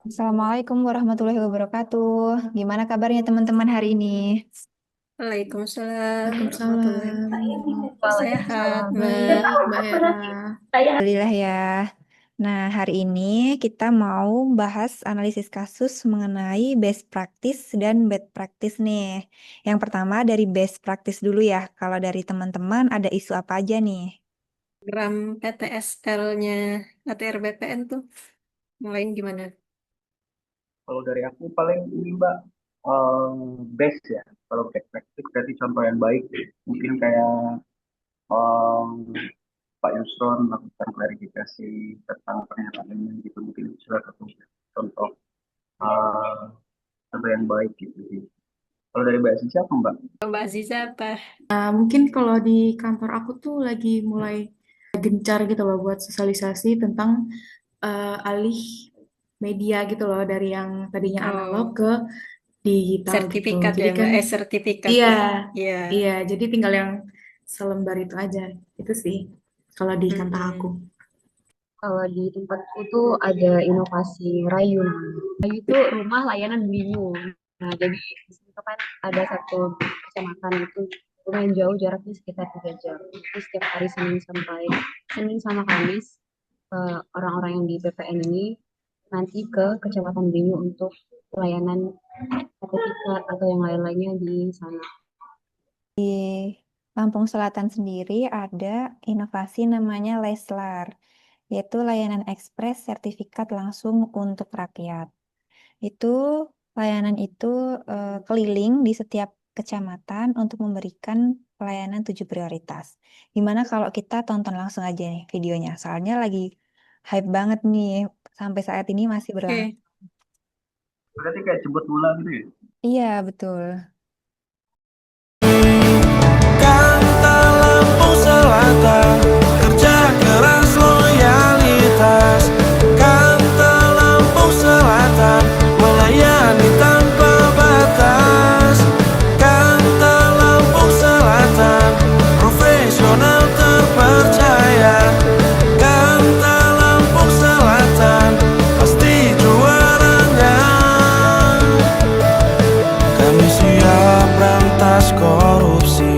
Assalamualaikum warahmatullahi wabarakatuh. Gimana kabarnya teman-teman hari ini? Waalaikumsalam warahmatullahi Waalaikumsalam. wabarakatuh. Sehat, Waalaikumsalam. Mbak. Baik, Mbak Hera. Alhamdulillah ya. Nah, hari ini kita mau bahas analisis kasus mengenai best practice dan bad practice nih. Yang pertama dari best practice dulu ya. Kalau dari teman-teman ada isu apa aja nih? Program PTSL-nya ATR BPN tuh mulai gimana? Kalau dari aku paling ini Mbak, best ya. Kalau best practice berarti contoh yang baik. Mungkin kayak em, Pak Yusron melakukan klarifikasi tentang pernyataannya gitu. Mungkin itu salah satu contoh eh, contoh yang baik gitu sih. Kalau dari Mbak Sisi apa Mbak? Mbak Aziza apa? Mungkin kalau di kantor aku tuh lagi mulai gencar gitu loh buat sosialisasi tentang alih media gitu loh dari yang tadinya analog Oh, ke digital gitu. sertifikat Jadi ya kan Mbak? Sertifikat iya, ya? Iya. iya. Jadi tinggal yang selembar itu aja. Itu sih kalau di kantor aku. Mm-mm. Kalau di tempatku tuh ada inovasi Rayu namanya. Rayu itu rumah layanan bingung. Nah, jadi di situ kan ada satu kecamatan itu lumayan jauh jaraknya sekitar 3 jam. Jadi setiap hari Senin sama Kamis orang-orang yang di PPN ini nanti ke Kecamatan Bingung untuk pelayanan sertifikat atau yang lain-lainnya di sana. Lampung Selatan sendiri ada inovasi namanya Leslar, yaitu layanan ekspres sertifikat langsung untuk rakyat. Itu layanan itu keliling di setiap kecamatan untuk memberikan pelayanan 7 prioritas. Gimana kalau kita tonton langsung aja nih videonya? Soalnya lagi hype banget nih, sampai saat ini masih Oke. berlangsung. Berarti kayak jemput bola gitu ya? Iya, betul. Kanta Lampung Selatan, kerja keras loyalitas. Kanta Lampung Selatan, melayani tanpa batas. Kanta Lampung Selatan, profesional terpercaya. Kanta Lampung Selatan, pasti juaranya. Kami siap berantas korupsi,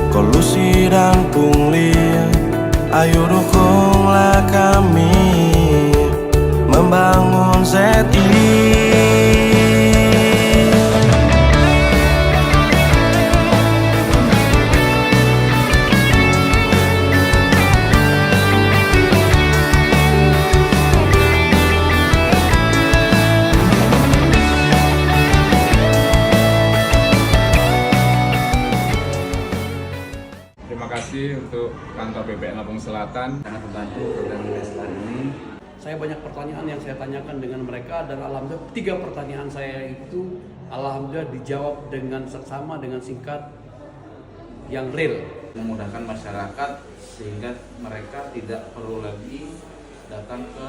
kolusi dan pungli. Ayo dukunglah kami membangun Seti. Terima kasih untuk kantor BPN Lampung Selatan. Sangat membantu program Leslar ini. Saya banyak pertanyaan yang saya tanyakan dengan mereka dan alhamdulillah 3 pertanyaan saya itu alhamdulillah dijawab dengan seksama, dengan singkat, yang real. Memudahkan masyarakat sehingga mereka tidak perlu lagi datang ke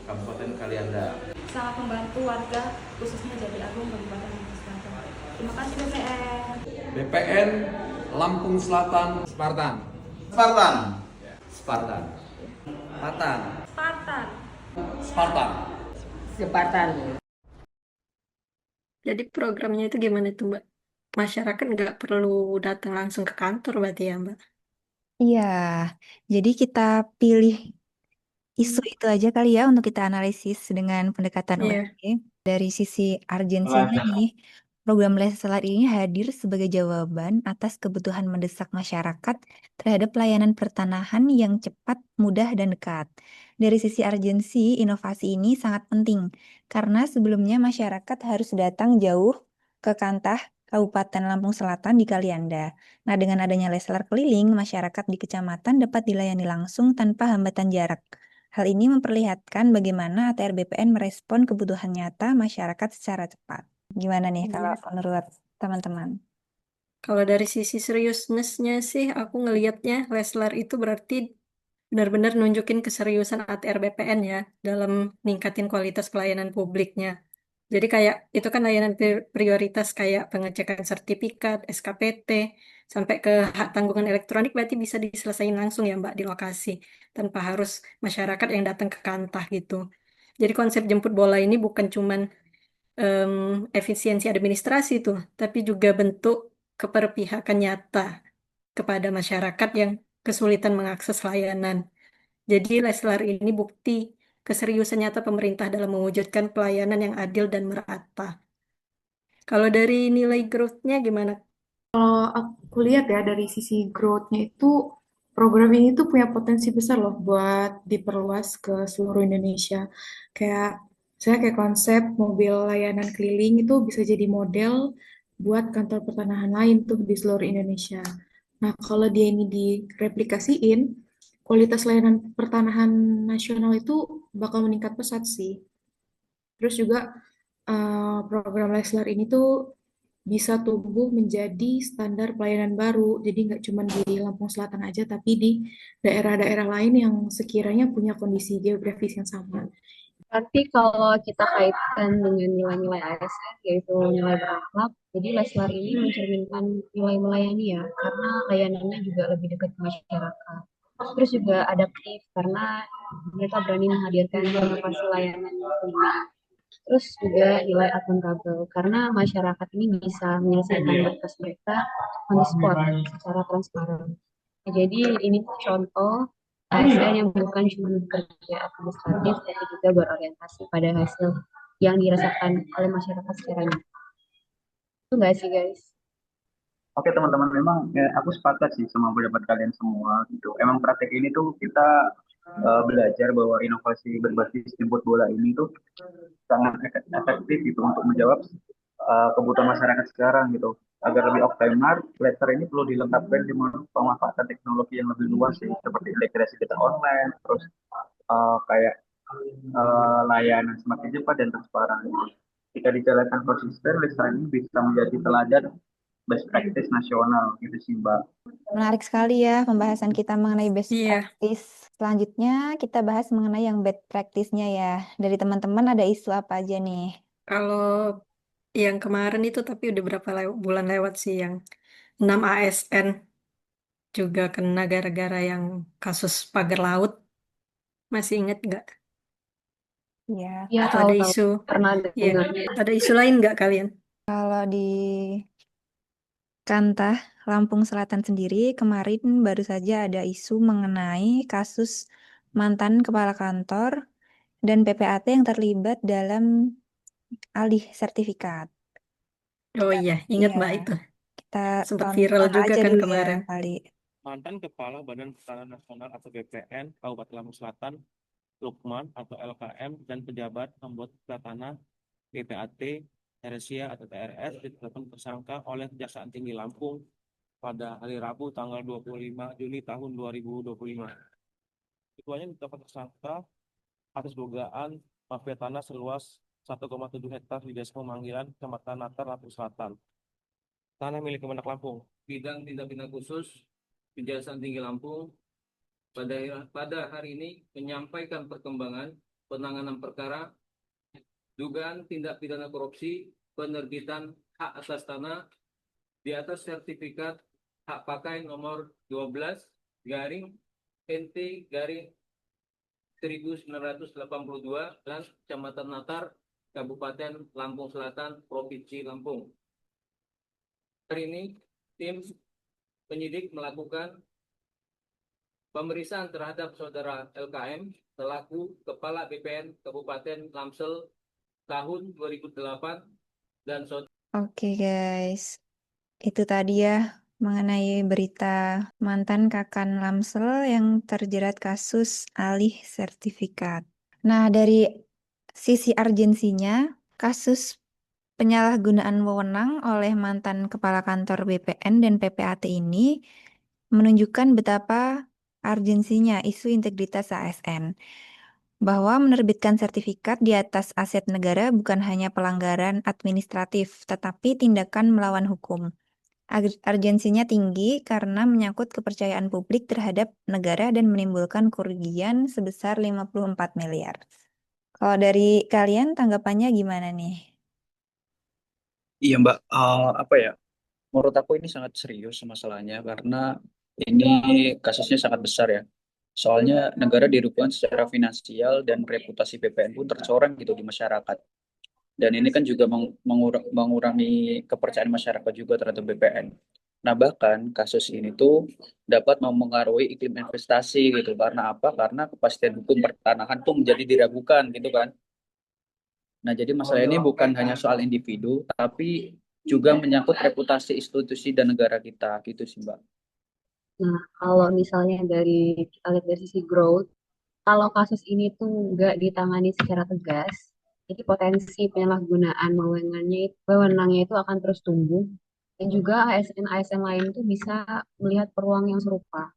Kabupaten Kalianda. Sangat membantu warga khususnya Jati Agung Kabupaten Lampung Selatan. Terima kasih BPN. BPN Lampung Selatan. Spartan. Spartan. Spartan. Spartan. Spartan. Spartan. Spartan. Jadi programnya itu gimana tuh Mbak? Masyarakat nggak perlu datang langsung ke kantor berarti ya Mbak? Iya, jadi kita pilih isu itu aja kali ya untuk kita analisis dengan pendekatan Iya. UMD. Dari sisi urgensinya nih, program Leslar ini hadir sebagai jawaban atas kebutuhan mendesak masyarakat terhadap pelayanan pertanahan yang cepat, mudah, dan dekat. Dari sisi urgensi, inovasi ini sangat penting karena sebelumnya masyarakat harus datang jauh ke Kantah, Kabupaten Lampung Selatan di Kalianda. Nah, dengan adanya Leslar keliling, masyarakat di kecamatan dapat dilayani langsung tanpa hambatan jarak. Hal ini memperlihatkan bagaimana ATR BPN merespon kebutuhan nyata masyarakat secara cepat. Gimana nih kalau menurut teman-teman? Kalau dari sisi seriousness-nya sih, aku ngelihatnya Leslar itu berarti benar-benar nunjukin keseriusan ATR BPN ya dalam ningkatin kualitas pelayanan publiknya. Jadi kayak itu kan layanan prioritas kayak pengecekan sertifikat, SKPT, sampai ke hak tanggungan elektronik berarti bisa diselesaikan langsung ya Mbak di lokasi tanpa harus masyarakat yang datang ke kantah gitu. Jadi konsep jemput bola ini bukan cuman em, efisiensi administrasi tuh, tapi juga bentuk keberpihakan nyata kepada masyarakat yang kesulitan mengakses layanan. Jadi Leslar ini bukti keseriusan nyata pemerintah dalam mewujudkan pelayanan yang adil dan merata. Kalau dari nilai growth-nya gimana? Kalau aku lihat ya dari sisi growth-nya itu program ini tuh punya potensi besar loh buat diperluas ke seluruh Indonesia. Kayak saya kayak konsep mobil layanan keliling itu bisa jadi model buat kantor pertanahan lain tuh di seluruh Indonesia. Nah, kalau dia ini direplikasiin, kualitas layanan pertanahan nasional itu bakal meningkat pesat sih. Terus juga program Leslar ini tuh bisa tumbuh menjadi standar pelayanan baru. Jadi nggak cuma di Lampung Selatan aja, tapi di daerah-daerah lain yang sekiranya punya kondisi geografis yang sama. Berarti kalau kita kaitkan dengan nilai-nilai ASN, yaitu nilai berakhlak, jadi Leslar ini mencerminkan nilai melayani ya, karena layanannya juga lebih dekat ke masyarakat. Terus juga adaptif, karena mereka berani menghadirkan inovasi layanan yang unik. Terus juga nilai akuntabel, karena masyarakat ini bisa menyelesaikan berkas mereka on the spot, secara transparan. Nah, jadi ini tuh contoh ASN yang bukan cuma bekerja administratif, tapi juga berorientasi pada hasil yang dirasakan oleh masyarakat secara nyata. Itu nggak sih guys? Oke teman-teman, memang aku sepakat sih sama pendapat kalian semua gitu. Emang praktek ini tuh kita belajar bahwa inovasi berbasis jemput bola ini tuh sangat efektif gitu untuk menjawab kebutuhan masyarakat sekarang gitu. Agar lebih optimal, Letter ini perlu dilengkapi dengan pemanfaatan teknologi yang lebih luas sih, seperti integrasi kita online, terus kayak layanan semakin cepat dan transparan. Jika dijalankan konsisten, Letter ini bisa menjadi teladan best practice nasional gitu sih Mbak. Menarik sekali ya pembahasan kita mengenai best Iya, practice. Selanjutnya kita bahas mengenai yang bad practice-nya ya. Dari teman-teman ada isu apa aja nih? kalau yang kemarin itu tapi udah berapa bulan lewat sih yang 6 ASN juga kena gara-gara yang kasus pagar laut. Masih ingat nggak? Ya, Ya Atau ada tahu-tahu isu? pernah Iya, dengarnya. ada isu lain nggak kalian? kalau di Kantah, Lampung Selatan sendiri kemarin baru saja ada isu mengenai kasus mantan kepala kantor dan PPAT yang terlibat dalam alih sertifikat. Oh iya, ingat Iya, Mbak itu. kita Sempat viral tonton juga aja kan dulu ya kemarin. kali. Mantan Kepala Badan Pertanahan Nasional atau BPN Kabupaten Lampung Selatan, Lukman atau LKM, dan pejabat membuat tanah PPAT Tersia atau TRS ditetapkan tersangka oleh Kejaksaan Tinggi Lampung pada hari Rabu tanggal 25 Juni tahun 2025. Keduanya ditetapkan tersangka atas dugaan mafia tanah seluas 1,7 hektar di Desa Pemanggilan, Kecamatan Natar, Lampung Selatan. Tanah milik Kemenak Lampung. Bidang tindak pidana khusus Kejaksaan Tinggi Lampung pada hari ini menyampaikan perkembangan penanganan perkara dugaan tindak pidana korupsi penerbitan hak atas tanah di atas sertifikat hak pakai nomor 12 garing NT garing 1982 dan Kecamatan Natar, Kabupaten Lampung Selatan, Provinsi Lampung. Hari ini tim penyidik melakukan pemeriksaan terhadap saudara LKM selaku Kepala BPN Kabupaten Lamsel tahun 2008 dan saudara. Oke guys, itu tadi ya mengenai berita mantan Kakan Lamsel yang terjerat kasus alih sertifikat. Nah, dari sisi urgensinya, kasus penyalahgunaan wewenang oleh mantan kepala kantor BPN dan PPAT ini menunjukkan betapa urgensinya isu integritas ASN. Bahwa menerbitkan sertifikat di atas aset negara bukan hanya pelanggaran administratif, tetapi tindakan melawan hukum. Urgensinya tinggi karena menyangkut kepercayaan publik terhadap negara dan menimbulkan kerugian sebesar 54 miliar. Kalau dari kalian tanggapannya gimana nih? Iya Mbak, apa ya? Menurut aku ini sangat serius masalahnya karena ini kasusnya sangat besar ya. Soalnya negara dirugikan secara finansial dan reputasi BPN pun tercoreng gitu di masyarakat. Dan ini kan juga mengurangi kepercayaan masyarakat juga terhadap BPN. Nah, bahkan kasus ini tuh dapat mempengaruhi iklim investasi gitu. Karena apa? Karena kepastian hukum pertanahan tuh menjadi diragukan gitu kan. Nah, jadi masalah ini bukan hanya soal individu, tapi juga menyangkut reputasi institusi dan negara kita gitu sih, Mbak. Nah, kalau misalnya dari kita lihat dari sisi growth, kalau kasus ini tuh nggak ditangani secara tegas, jadi potensi penyalahgunaan wewenangnya itu akan terus tumbuh, dan juga ASN-ASN lain tuh bisa melihat peluang yang serupa.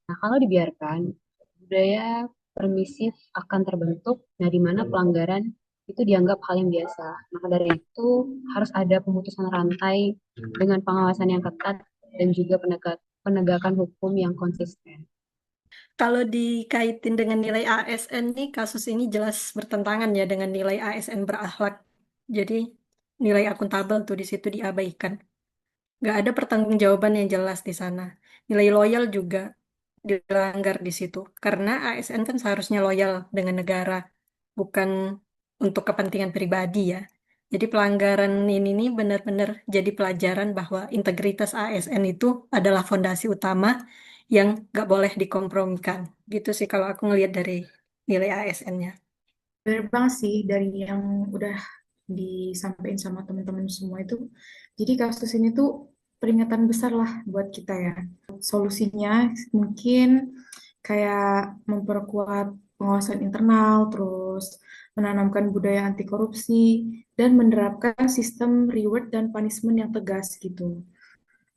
Nah, kalau dibiarkan, budaya permisif akan terbentuk, nah di mana pelanggaran itu dianggap hal yang biasa. Maka dari itu harus ada pemutusan rantai dengan pengawasan yang ketat dan juga penegakan hukum yang konsisten. Kalau dikaitin dengan nilai ASN nih, kasus ini jelas bertentangan ya dengan nilai ASN berakhlak. Jadi nilai akuntabel tuh di situ diabaikan. Nggak ada pertanggungjawaban yang jelas di sana. Nilai loyal juga dilanggar di situ. Karena ASN kan seharusnya loyal dengan negara, bukan untuk kepentingan pribadi ya. Jadi pelanggaran ini nih benar-benar jadi pelajaran bahwa integritas ASN itu adalah fondasi utama yang nggak boleh dikompromikan. Gitu sih kalau aku ngelihat dari nilai ASN-nya. Bener banget sih dari yang udah disampaikan sama teman-teman semua itu. Jadi kasus ini tuh peringatan besar lah buat kita ya. Solusinya mungkin kayak memperkuat pengawasan internal, terus menanamkan budaya anti korupsi, dan menerapkan sistem reward dan punishment yang tegas gitu.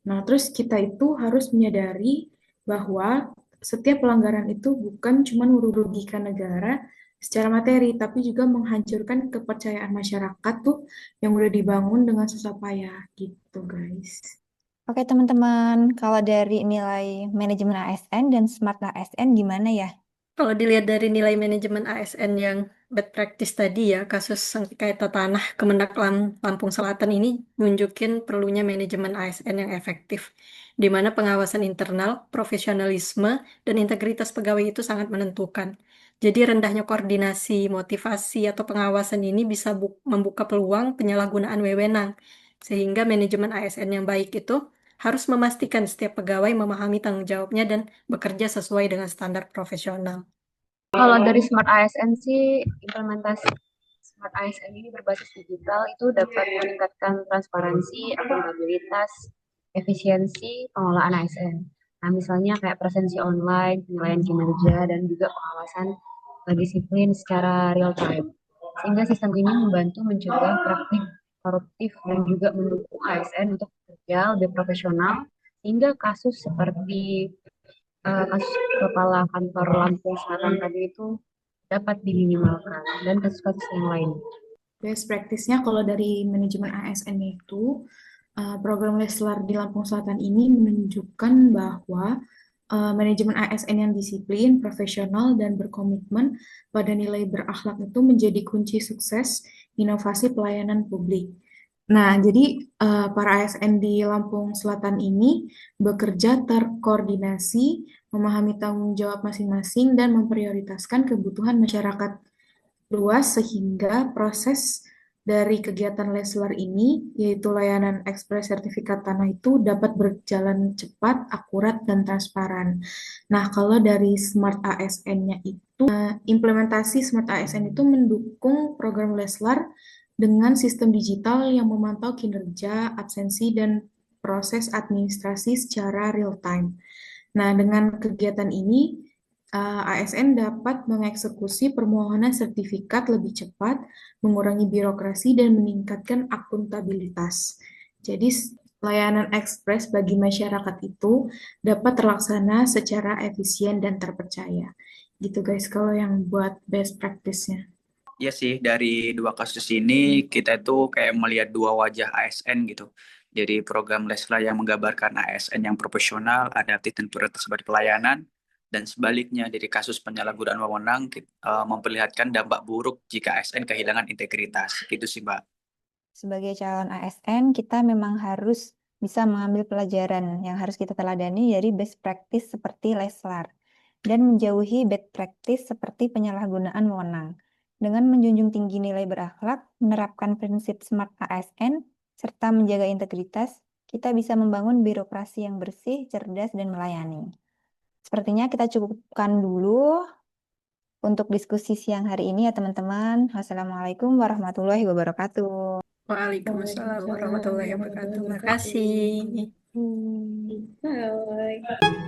Nah, terus kita itu harus menyadari bahwa setiap pelanggaran itu bukan cuma merugikan negara secara materi, tapi juga menghancurkan kepercayaan masyarakat tuh yang udah dibangun dengan susah payah gitu, guys. Oke teman-teman, kalau dari nilai manajemen ASN dan smart ASN gimana ya? Kalau dilihat dari nilai manajemen ASN yang bad practice tadi ya, kasus sengketa tanah Kemendak Lampung Selatan ini nunjukin perlunya manajemen ASN yang efektif, di mana pengawasan internal, profesionalisme, dan integritas pegawai itu sangat menentukan. Jadi rendahnya koordinasi, motivasi, atau pengawasan ini bisa membuka peluang penyalahgunaan wewenang, sehingga manajemen ASN yang baik itu harus memastikan setiap pegawai memahami tanggung jawabnya dan bekerja sesuai dengan standar profesional. Kalau dari Smart ASN sih, implementasi Smart ASN ini berbasis digital itu dapat meningkatkan transparansi, akuntabilitas, efisiensi pengelolaan ASN. Nah, misalnya kayak presensi online, penilaian kinerja, dan juga pengawasan disiplin secara real time. Sehingga sistem ini membantu mencegah praktik koruptif dan juga mendukung ASN untuk bekerja lebih profesional, sehingga kasus seperti kasus kepala kantor Lampung Selatan tadi itu dapat diminimalkan dan kasus-kasus yang lain. Best practice-nya kalau dari manajemen ASN itu, program Leslar di Lampung Selatan ini menunjukkan bahwa manajemen ASN yang disiplin, profesional, dan berkomitmen pada nilai berakhlak itu menjadi kunci sukses inovasi pelayanan publik. Nah, jadi para ASN di Lampung Selatan ini bekerja terkoordinasi, memahami tanggung jawab masing-masing, dan memprioritaskan kebutuhan masyarakat luas sehingga proses dari kegiatan Leslar ini, yaitu layanan ekspres sertifikat tanah itu dapat berjalan cepat, akurat, dan transparan. Nah, kalau dari Smart ASN-nya itu, implementasi Smart ASN itu mendukung program Leslar dengan sistem digital yang memantau kinerja, absensi, dan proses administrasi secara real time. Nah, dengan kegiatan ini, ASN dapat mengeksekusi permohonan sertifikat lebih cepat, mengurangi birokrasi, dan meningkatkan akuntabilitas. Jadi, layanan ekspres bagi masyarakat itu dapat terlaksana secara efisien dan terpercaya. Gitu guys, kalau yang buat best practice-nya. Ya sih, dari dua kasus ini kita itu kayak melihat dua wajah ASN gitu. Jadi program Lesla yang menggambarkan ASN yang profesional, adaptif dan prioritas sebagai pelayanan, dan sebaliknya dari kasus penyalahgunaan wewenang memperlihatkan dampak buruk jika ASN kehilangan integritas. Gitu sih, Mbak. Sebagai calon ASN, kita memang harus bisa mengambil pelajaran yang harus kita teladani dari best practice seperti Leslar dan menjauhi bad practice seperti penyalahgunaan wewenang. Dengan menjunjung tinggi nilai berakhlak, menerapkan prinsip smart ASN, serta menjaga integritas, kita bisa membangun birokrasi yang bersih, cerdas, dan melayani. Sepertinya kita cukupkan dulu untuk diskusi siang hari ini ya teman-teman. Wassalamualaikum warahmatullahi wabarakatuh. Waalaikumsalam warahmatullahi wabarakatuh. Terima kasih. Bye.